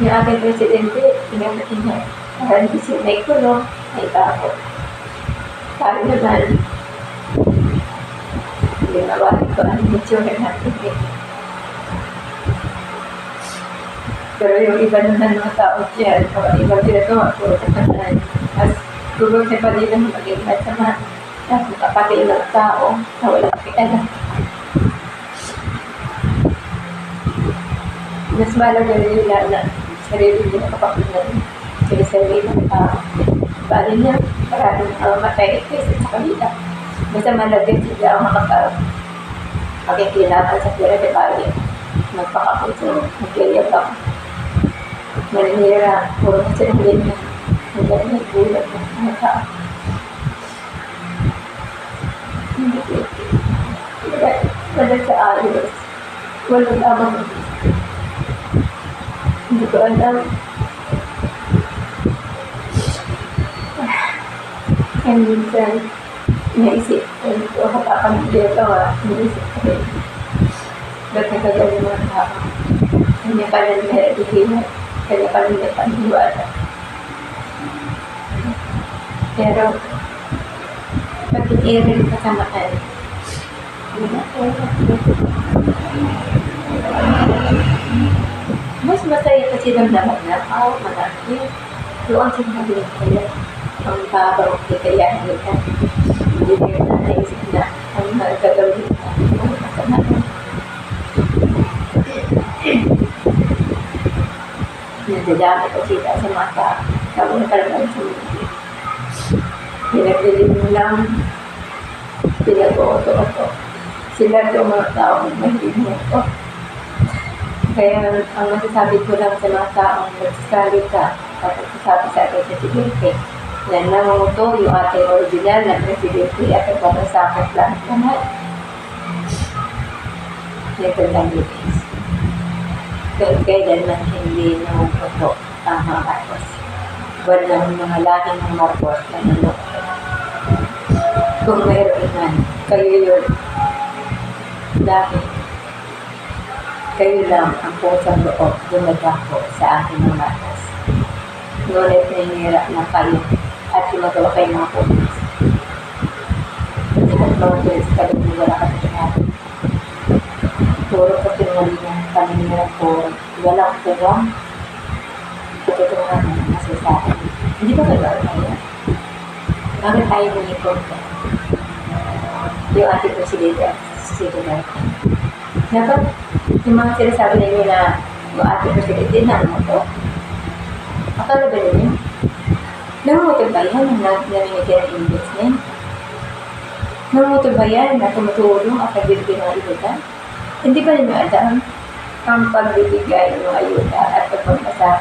Yung ating presidente, pinagatin niya. Parang hindi siya may kulong, may tako. Sabi naman, hindi mawari ko ang itsura natin eh. Pero yung iba naman mga tao dyan, o ibang ginagawa ko sa kanan, mas gugol sa palilang maging masama. Tapos kapatid ng tao na walang kialam. Mas malaga nila na sarili nila kapakunan kaya sarili ng tao. Bali niya, maraming matay kaysa sa kanila. Basta malaga sila ang makikilatan sa pira de bali. Magpakapuso, magyayabang. Maninira, puro na sila din na hanggang may gulat ng mga tao. Wala sa ayos. Wala lamang. Hindi ko alam. Kaya minsan, naisip ko, ito kapapamilya ka, naisip ko rin. Ba't nagagaling mga tao? Kanya ka lang naihihinat. Kanya ka lang naipaniwala. Pero, pag-iirin kasamaan, mas masaya kasi ng lahat na tao, malaki. Doon sinabi ng kaya, ang babaw kaya nila. Hindi nila na naisip na ang gagawin na ang kasamaan. Nadadami ko sila sa mga tao. Tapos na talagang sa mga pinaglilim lang, pinag-auto-auto. Sila ito mga taong mahilig ito. Kaya ang masasabi ko lang sa mga taong nagsasalita at nagsasabi sa akin sa presidente na nangunguto yung ating original na presidente at nagpapasakot lahat naman. Ito lang yung case. Kailanman hindi nangunguto ang mga Marcos. Walang mga lahing ng Marcos na nangunguto. Kung mayroon man, kayo yun. Dahil kayo lang ang pusang loob dumadako sa aking mga atas. Ngunit nahinira na kayo at gumagawa kayo mga pulis. Kasi kung mga pulis ka doon wala ka sa natin. Puro ka pingalingan, paninirang puro. Walang purong. Tututungan na masasabi. Hindi ba gano'n tayo? Bakit tayo manikot ka? Yung ating presidente si Duterte. Dapat yung mga sinasabi ninyo na yung ating presidente na ano to? Akala ba ninyo? Nangungutin ba yan na namimigay ng investment? Nangungutin ba yan na tumutulong at nagbibigay ng ayuda? Hindi ba ninyo alam ang pagbibigay ng ayuda at pagpapasa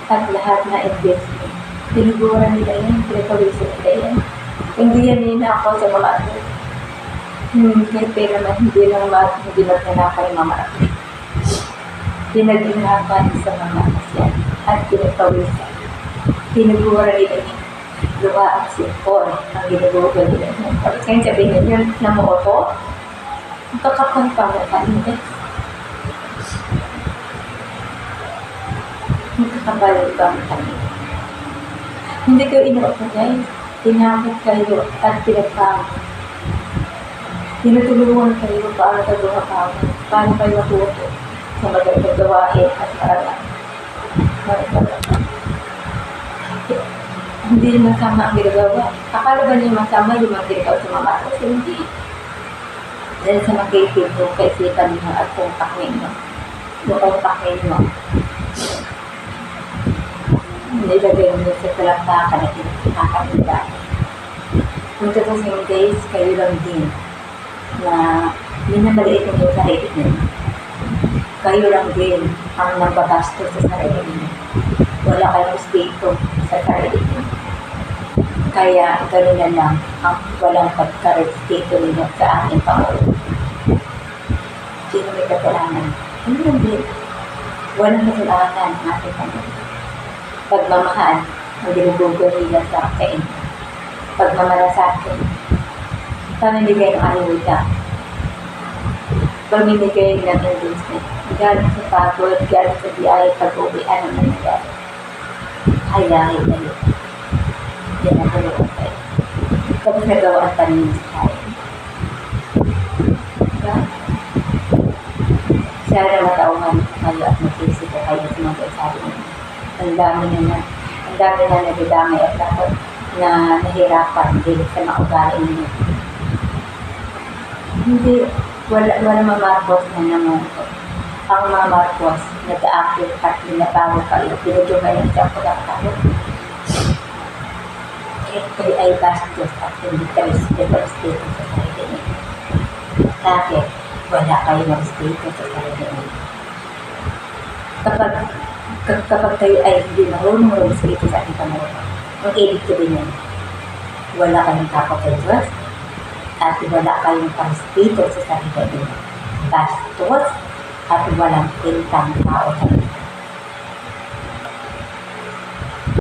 at lahat na investment? Tiniguran nila yan, pinapawisin nila yan. Hindi yan ninakaw sa mga ano. Kaya naman hindi lang nanakaw yung mga marami. Pinaginapan sa mga asyan at pinapawisan. Tiniguran nila yan. Lumaang sipon ang ginagawa nila yan. Tapos ngayon sabihin nila yun, namuoto, ang kakapang pangalan nila. Ang kakapal pangalan nila. Hindi kayo inuot na guys. Tinakot kayo at pinagpang. Tinutulungan kayo paano kayo makawa. Paano kayo matuto sa magandang gawain at paraan. Hindi masama ang ginagawa. Akala ba niyo masama yung mga ginagawa sa mga atos? Hindi. Dahil sa mag-isip mo, kaisipan mo at kumpakmin mo. Kumpakmin mo. Nilagay mo sa talaktakan at nakakabila. Kung tutusin guys, kayo lang din na minamaliit mo yung sarili nyo. Kayo lang din ang nagbabasto sa sarili nyo. Wala kayong stito sa sarili nyo. Kaya gano'n na lang ang walang pagka-stito ninyo sa ating Pangulo. Sino may kasalanan? Ano lang din? Walang kasalanan ang ating Pangulo. Pagmamahal, ang ginugugol nila sa akin. Pagmamalasakit, pamimigay ng ayuda, pamimigay ng investment, galing sa pagod, galing sa biyahe, pag-uwi, ano na nangyari. Hayahin na yun. Yan ang tulungan kayo. Kapag nagawa ang tanin sa kain. Diba? Sana matauhan kayo at mag-isip kayo sa mga sabi niyo. Ang dami na nagdamay at ako na nahirapan din sa mga ugali niyo. Hindi, wala mamarkos na naman ko. Ang mga Marcos, nag-a-active at pinatawag kayo, pinudyogan yung siyang pagkakatawa. Ito ay bastos at hindi kayo respeto sa sarili niyo. Bakit? Wala kayo ng respeto sa sarili niyo. Kapag kayo ay hindi marunong ng respeto sa ating Panginoon, ang ibig sabihin niyo, wala kayong takot sa Diyos at wala kayong respeto sa sarili niyo. Bastos at walang pintang tao sa